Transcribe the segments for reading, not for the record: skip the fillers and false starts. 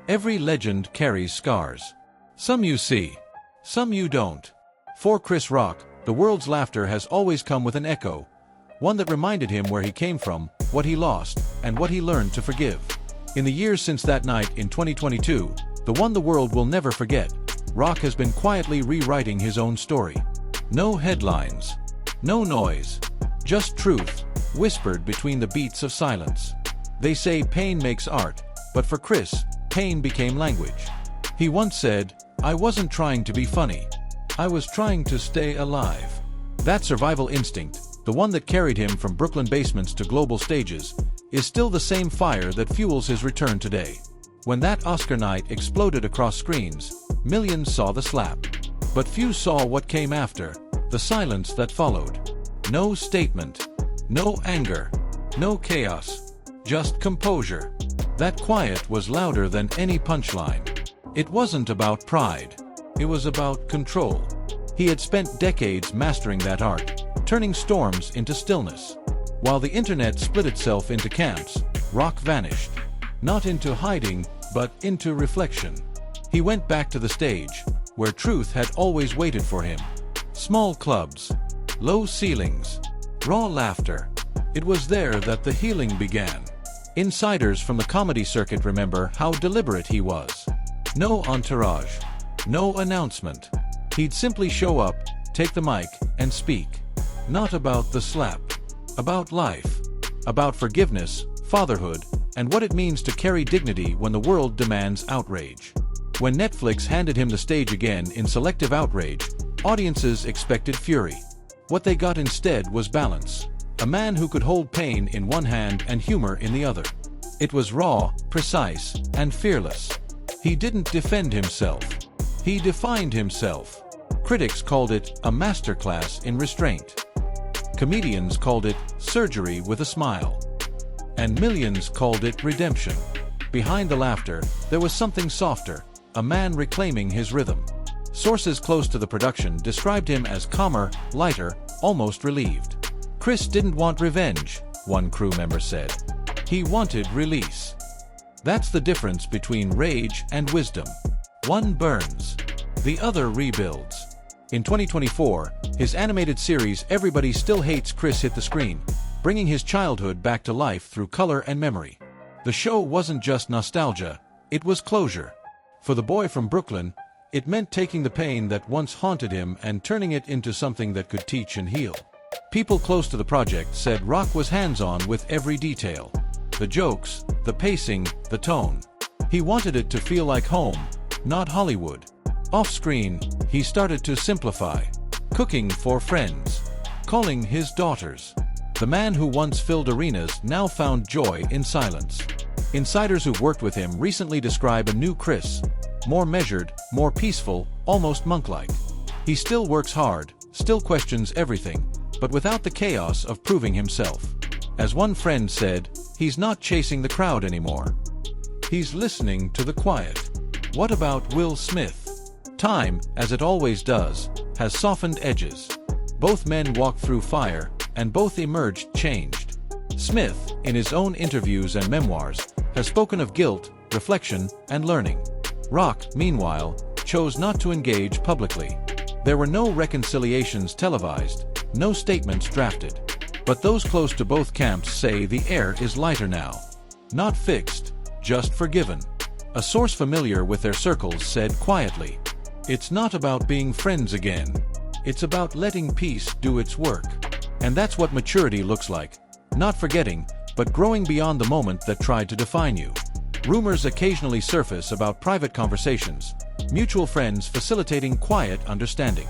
Every legend carries scars. Some you see, some you don't. For Chris Rock, the world's laughter has always come with an echo, one that reminded him where he came from, what he lost, and what he learned to forgive. In the years since that night in 2022, the one the world will never forget, Rock has been quietly rewriting his own story. No headlines, no noise, just truth, whispered between the beats of silence. They say pain makes art, but for Chris, pain became language. He once said, "I wasn't trying to be funny. I was trying to stay alive." That survival instinct, the one that carried him from Brooklyn basements to global stages, is still the same fire that fuels his return today. When that Oscar night exploded across screens, millions saw the slap. But few saw what came after, the silence that followed. No statement, no anger, no chaos, just composure. That quiet was louder than any punchline. It wasn't about pride. It was about control. He had spent decades mastering that art, turning storms into stillness. While the internet split itself into camps, Rock vanished. Not into hiding, but into reflection. He went back to the stage, where truth had always waited for him. Small clubs, low ceilings, raw laughter. It was there that the healing began. Insiders from the comedy circuit remember how deliberate he was. No entourage, no announcement. He'd simply show up, take the mic, and speak. Not about the slap. About life. About forgiveness, fatherhood, and what it means to carry dignity when the world demands outrage. When Netflix handed him the stage again in selective outrage, audiences expected fury. What they got instead was balance. A man who could hold pain in one hand and humor in the other. It was raw, precise, and fearless. He didn't defend himself. He defined himself. Critics called it a masterclass in restraint. Comedians called it surgery with a smile. And millions called it redemption. Behind the laughter, there was something softer, a man reclaiming his rhythm. Sources close to the production described him as calmer, lighter, almost relieved. Chris didn't want revenge, one crew member said. He wanted release. That's the difference between rage and wisdom. One burns, the other rebuilds. In 2024, his animated series Everybody Still Hates Chris hit the screen, bringing his childhood back to life through color and memory. The show wasn't just nostalgia, it was closure. For the boy from Brooklyn, it meant taking the pain that once haunted him and turning it into something that could teach and heal. People close to the project said Rock was hands-on with every detail. The jokes, the pacing, the tone. He wanted it to feel like home, not Hollywood. Off-screen, he started to simplify. Cooking for friends. Calling his daughters. The man who once filled arenas now found joy in silence. Insiders who've worked with him recently describe a new Chris. More measured, more peaceful, almost monk-like. He still works hard, still questions everything, but without the chaos of proving himself. As one friend said, he's not chasing the crowd anymore. He's listening to the quiet. What about Will Smith? Time, as it always does, has softened edges. Both men walked through fire, and both emerged changed. Smith, in his own interviews and memoirs, has spoken of guilt, reflection, and learning. Rock, meanwhile, chose not to engage publicly. There were no reconciliations televised, no statements drafted. But those close to both camps say the air is lighter now. Not fixed, just forgiven. A source familiar with their circles said quietly, "It's not about being friends again. It's about letting peace do its work." And that's what maturity looks like. Not forgetting, but growing beyond the moment that tried to define you. Rumors occasionally surface about private conversations, mutual friends facilitating quiet understanding.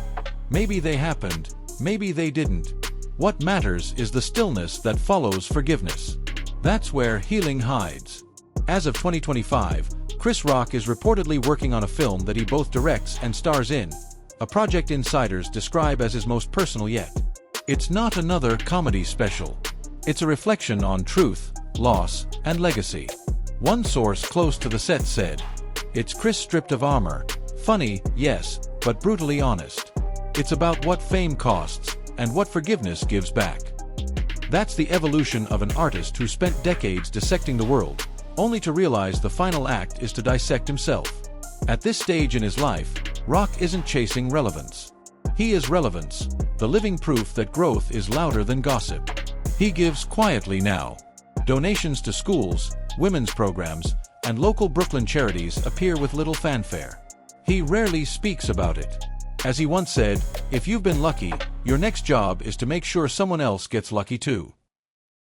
Maybe they happened, maybe they didn't. What matters is the stillness that follows forgiveness. That's where healing hides. As of 2025, Chris Rock is reportedly working on a film that he both directs and stars in, a project insiders describe as his most personal yet. It's not another comedy special. It's a reflection on truth, loss, and legacy. One source close to the set said, "It's Chris stripped of armor. Funny, yes, but brutally honest. It's about what fame costs, and what forgiveness gives back." That's the evolution of an artist who spent decades dissecting the world, only to realize the final act is to dissect himself. At this stage in his life, Rock isn't chasing relevance. He is relevance, the living proof that growth is louder than gossip. He gives quietly now. Donations to schools, women's programs, and local Brooklyn charities appear with little fanfare. He rarely speaks about it. As he once said, if you've been lucky, your next job is to make sure someone else gets lucky too.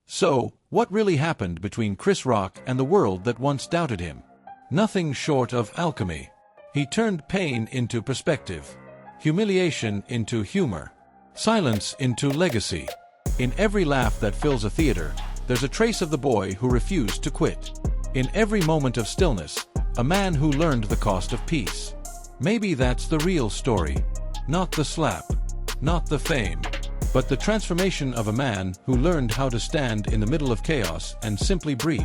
So, what really happened between Chris Rock and the world that once doubted him? Nothing short of alchemy. He turned pain into perspective, humiliation into humor, silence into legacy. In every laugh that fills a theater, there's a trace of the boy who refused to quit. In every moment of stillness, a man who learned the cost of peace. Maybe that's the real story. Not the slap, not the fame, but the transformation of a man who learned how to stand in the middle of chaos and simply breathe.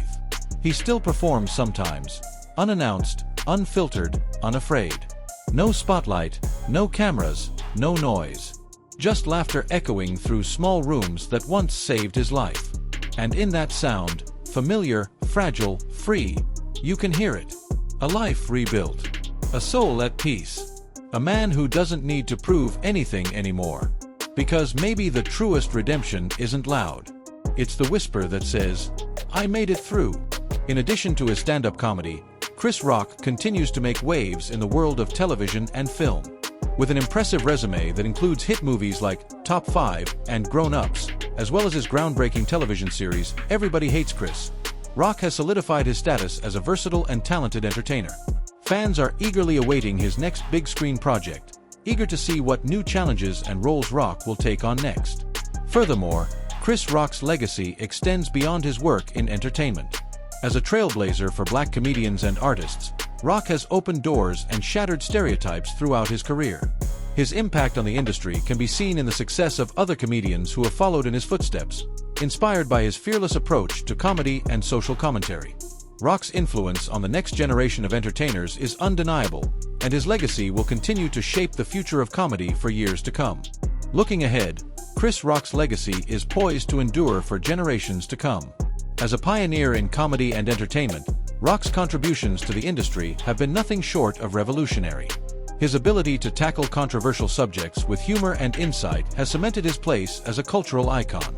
He still performs sometimes, unannounced, unfiltered, unafraid. No spotlight, no cameras, no noise. Just laughter echoing through small rooms that once saved his life. And in that sound, familiar, fragile, free, you can hear it. A life rebuilt. A soul at peace. A man who doesn't need to prove anything anymore. Because maybe the truest redemption isn't loud. It's the whisper that says, I made it through. In addition to his stand-up comedy, Chris Rock continues to make waves in the world of television and film. With an impressive resume that includes hit movies like Top 5 and Grown Ups, as well as his groundbreaking television series, Everybody Hates Chris, Rock has solidified his status as a versatile and talented entertainer. Fans are eagerly awaiting his next big screen project, eager to see what new challenges and roles Rock will take on next. Furthermore, Chris Rock's legacy extends beyond his work in entertainment. As a trailblazer for Black comedians and artists, Rock has opened doors and shattered stereotypes throughout his career. His impact on the industry can be seen in the success of other comedians who have followed in his footsteps, inspired by his fearless approach to comedy and social commentary. Rock's influence on the next generation of entertainers is undeniable, and his legacy will continue to shape the future of comedy for years to come. Looking ahead, Chris Rock's legacy is poised to endure for generations to come. As a pioneer in comedy and entertainment, Rock's contributions to the industry have been nothing short of revolutionary. His ability to tackle controversial subjects with humor and insight has cemented his place as a cultural icon.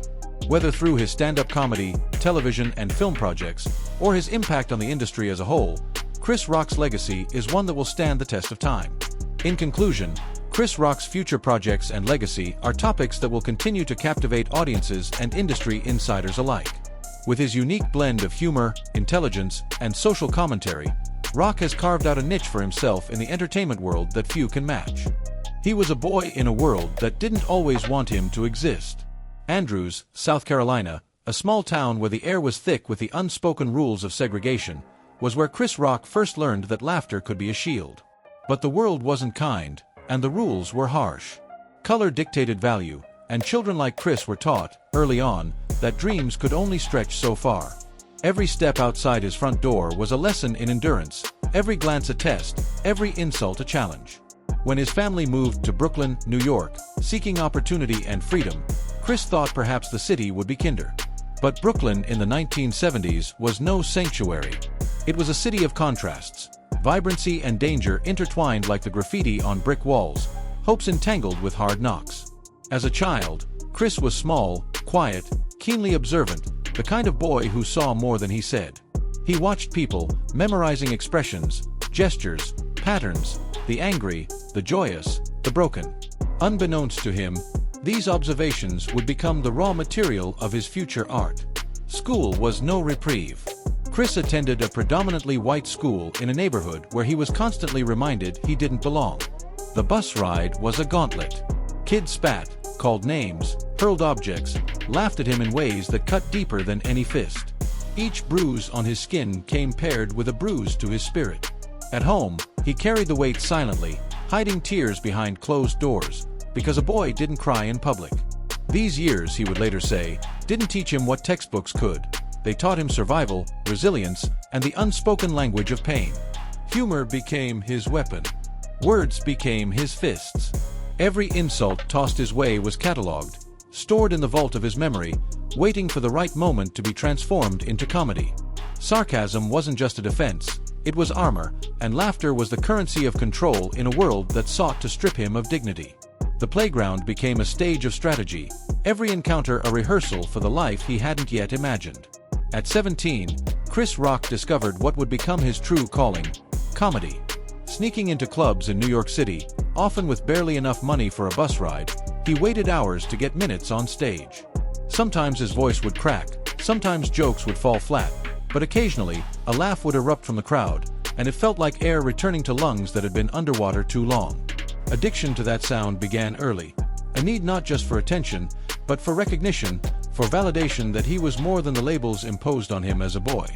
Whether through his stand-up comedy, television and film projects, or his impact on the industry as a whole, Chris Rock's legacy is one that will stand the test of time. In conclusion, Chris Rock's future projects and legacy are topics that will continue to captivate audiences and industry insiders alike. With his unique blend of humor, intelligence, and social commentary, Rock has carved out a niche for himself in the entertainment world that few can match. He was a boy in a world that didn't always want him to exist. Andrews, South Carolina, a small town where the air was thick with the unspoken rules of segregation, was where Chris Rock first learned that laughter could be a shield. But the world wasn't kind, and the rules were harsh. Color dictated value, and children like Chris were taught, early on, that dreams could only stretch so far. Every step outside his front door was a lesson in endurance, every glance a test, every insult a challenge. When his family moved to Brooklyn, New York, seeking opportunity and freedom, Chris thought perhaps the city would be kinder. But Brooklyn in the 1970s was no sanctuary. It was a city of contrasts, vibrancy and danger intertwined like the graffiti on brick walls, hopes entangled with hard knocks. As a child, Chris was small, quiet, keenly observant, the kind of boy who saw more than he said. He watched people, memorizing expressions, gestures, patterns, the angry, the joyous, the broken. Unbeknownst to him, these observations would become the raw material of his future art. School was no reprieve. Chris attended a predominantly white school in a neighborhood where he was constantly reminded he didn't belong. The bus ride was a gauntlet. Kids spat, called names, hurled objects, laughed at him in ways that cut deeper than any fist. Each bruise on his skin came paired with a bruise to his spirit. At home, he carried the weight silently, hiding tears behind closed doors, because a boy didn't cry in public. These years, he would later say, didn't teach him what textbooks could. They taught him survival, resilience, and the unspoken language of pain. Humor became his weapon. Words became his fists. Every insult tossed his way was catalogued, stored in the vault of his memory, waiting for the right moment to be transformed into comedy. Sarcasm wasn't just a defense, it was armor, and laughter was the currency of control in a world that sought to strip him of dignity. The playground became a stage of strategy, every encounter a rehearsal for the life he hadn't yet imagined. At 17, Chris Rock discovered what would become his true calling: comedy. Sneaking into clubs in New York City, often with barely enough money for a bus ride, he waited hours to get minutes on stage. Sometimes his voice would crack, sometimes jokes would fall flat, but occasionally, a laugh would erupt from the crowd, and it felt like air returning to lungs that had been underwater too long. Addiction to that sound began early, a need not just for attention, but for recognition, for validation that he was more than the labels imposed on him as a boy.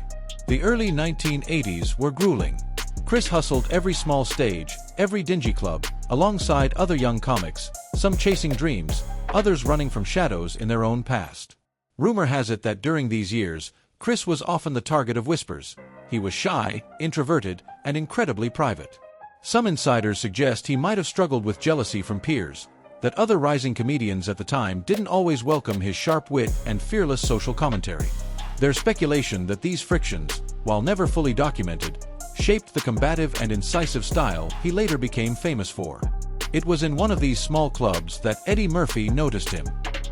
The early 1980s were grueling. Chris hustled every small stage, every dingy club, alongside other young comics, some chasing dreams, others running from shadows in their own past. Rumor has it that during these years, Chris was often the target of whispers. He was shy, introverted, and incredibly private. Some insiders suggest he might have struggled with jealousy from peers, that other rising comedians at the time didn't always welcome his sharp wit and fearless social commentary. There's speculation that these frictions, while never fully documented, shaped the combative and incisive style he later became famous for. It was in one of these small clubs that Eddie Murphy noticed him.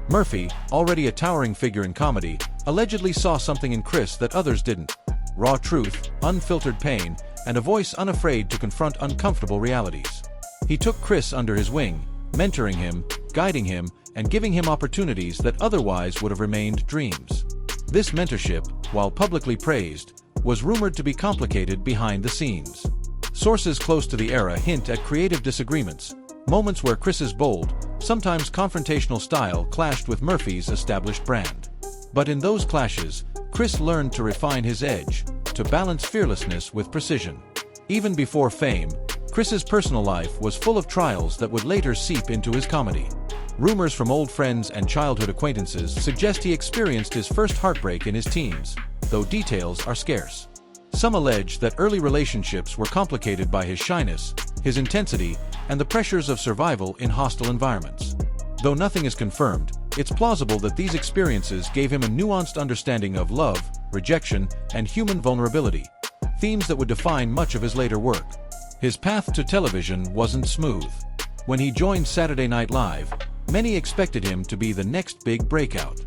Murphy, already a towering figure in comedy, allegedly saw something in Chris that others didn't: raw truth, unfiltered pain, and a voice unafraid to confront uncomfortable realities. He took Chris under his wing, mentoring him, guiding him, and giving him opportunities that otherwise would have remained dreams. This mentorship, while publicly praised, was rumored to be complicated behind the scenes. Sources close to the era hint at creative disagreements, moments where Chris's bold, sometimes confrontational style clashed with Murphy's established brand. But in those clashes, Chris learned to refine his edge, to balance fearlessness with precision. Even before fame, Chris's personal life was full of trials that would later seep into his comedy. Rumors from old friends and childhood acquaintances suggest he experienced his first heartbreak in his teens, though details are scarce. Some allege that early relationships were complicated by his shyness, his intensity, and the pressures of survival in hostile environments. Though nothing is confirmed, it's plausible that these experiences gave him a nuanced understanding of love, rejection, and human vulnerability, themes that would define much of his later work. His path to television wasn't smooth. When he joined Saturday Night Live, many expected him to be the next big breakout.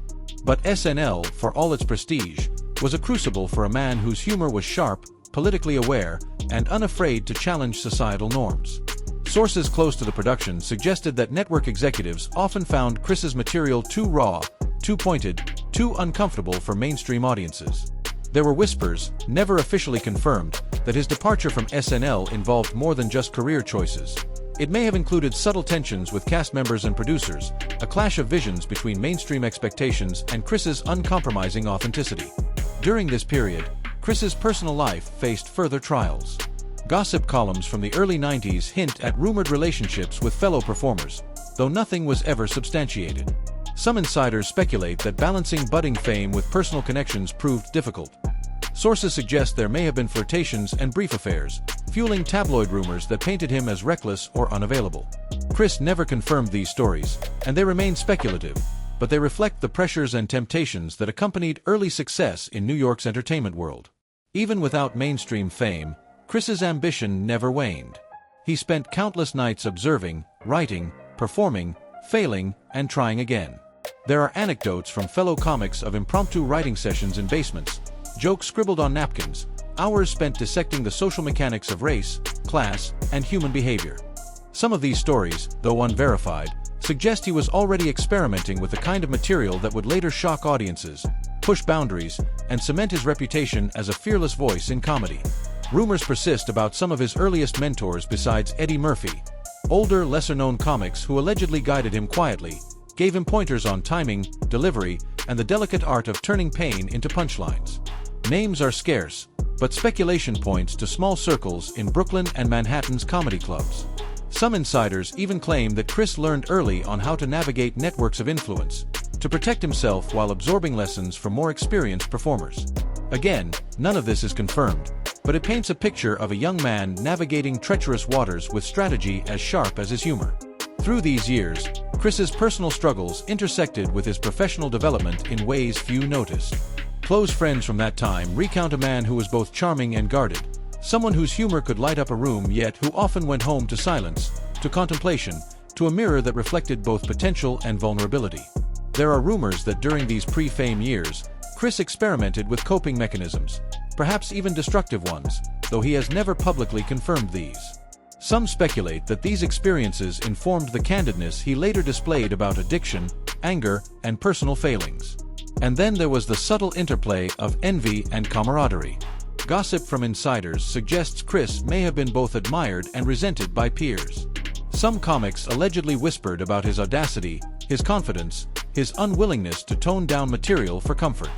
But SNL, for all its prestige, was a crucible for a man whose humor was sharp, politically aware, and unafraid to challenge societal norms. Sources close to the production suggested that network executives often found Chris's material too raw, too pointed, too uncomfortable for mainstream audiences. There were whispers, never officially confirmed, that his departure from SNL involved more than just career choices. It may have included subtle tensions with cast members and producers, a clash of visions between mainstream expectations and Chris's uncompromising authenticity. During this period, Chris's personal life faced further trials. Gossip columns from the early 90s hint at rumored relationships with fellow performers, though nothing was ever substantiated. Some insiders speculate that balancing budding fame with personal connections proved difficult. Sources suggest there may have been flirtations and brief affairs, fueling tabloid rumors that painted him as reckless or unavailable. Chris never confirmed these stories, and they remain speculative, but they reflect the pressures and temptations that accompanied early success in New York's entertainment world. Even without mainstream fame, Chris's ambition never waned. He spent countless nights observing, writing, performing, failing, and trying again. There are anecdotes from fellow comics of impromptu writing sessions in basements, jokes scribbled on napkins, hours spent dissecting the social mechanics of race, class, and human behavior. Some of these stories, though unverified, suggest he was already experimenting with the kind of material that would later shock audiences, push boundaries, and cement his reputation as a fearless voice in comedy. Rumors persist about some of his earliest mentors besides Eddie Murphy. Older, lesser-known comics who allegedly guided him quietly, gave him pointers on timing, delivery, and the delicate art of turning pain into punchlines. Names are scarce, but speculation points to small circles in Brooklyn and Manhattan's comedy clubs. Some insiders even claim that Chris learned early on how to navigate networks of influence, to protect himself while absorbing lessons from more experienced performers. Again, none of this is confirmed, but it paints a picture of a young man navigating treacherous waters with strategy as sharp as his humor. Through these years, Chris's personal struggles intersected with his professional development in ways few noticed. Close friends from that time recount a man who was both charming and guarded, someone whose humor could light up a room yet who often went home to silence, to contemplation, to a mirror that reflected both potential and vulnerability. There are rumors that during these pre-fame years, Chris experimented with coping mechanisms, perhaps even destructive ones, though he has never publicly confirmed these. Some speculate that these experiences informed the candidness he later displayed about addiction, anger, and personal failings. And then there was the subtle interplay of envy and camaraderie. Gossip from insiders suggests Chris may have been both admired and resented by peers. Some comics allegedly whispered about his audacity, his confidence, his unwillingness to tone down material for comfort.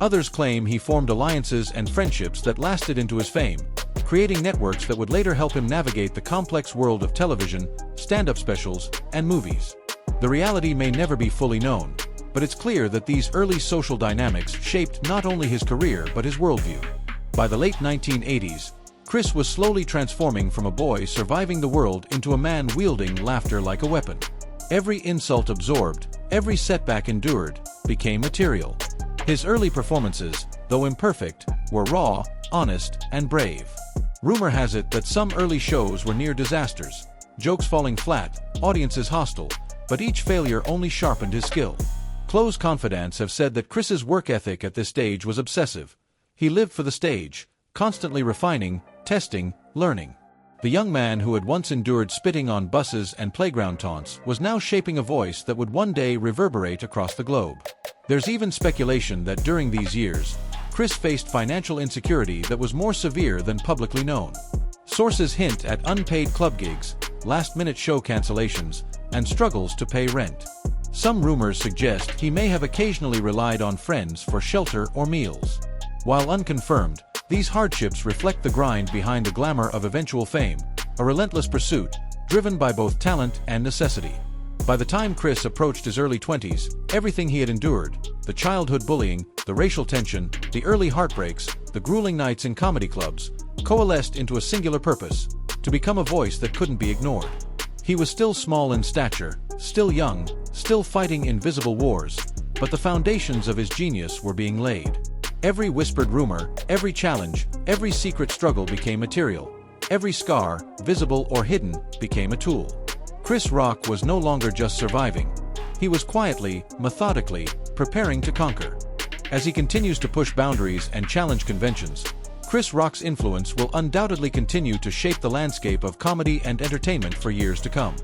Others claim he formed alliances and friendships that lasted into his fame, creating networks that would later help him navigate the complex world of television, stand-up specials, and movies. The reality may never be fully known, but it's clear that these early social dynamics shaped not only his career but his worldview. By the late 1980s, Chris was slowly transforming from a boy surviving the world into a man wielding laughter like a weapon. Every insult absorbed, every setback endured, became material. His early performances, though imperfect, were raw, honest, and brave. Rumor has it that some early shows were near disasters, jokes falling flat, audiences hostile, but each failure only sharpened his skill. Close confidants have said that Chris's work ethic at this stage was obsessive. He lived for the stage, constantly refining, testing, learning. The young man who had once endured spitting on buses and playground taunts was now shaping a voice that would one day reverberate across the globe. There's even speculation that during these years, Chris faced financial insecurity that was more severe than publicly known. Sources hint at unpaid club gigs, last-minute show cancellations, and struggles to pay rent. Some rumors suggest he may have occasionally relied on friends for shelter or meals. While unconfirmed, these hardships reflect the grind behind the glamour of eventual fame, a relentless pursuit, driven by both talent and necessity. By the time Chris approached his early 20s, everything he had endured, the childhood bullying, the racial tension, the early heartbreaks, the grueling nights in comedy clubs, coalesced into a singular purpose: to become a voice that couldn't be ignored. He was still small in stature, still young, still fighting invisible wars, but the foundations of his genius were being laid. Every whispered rumor, every challenge, every secret struggle became material. Every scar, visible or hidden, became a tool. Chris Rock was no longer just surviving. He was quietly, methodically, preparing to conquer. As he continues to push boundaries and challenge conventions, Chris Rock's influence will undoubtedly continue to shape the landscape of comedy and entertainment for years to come.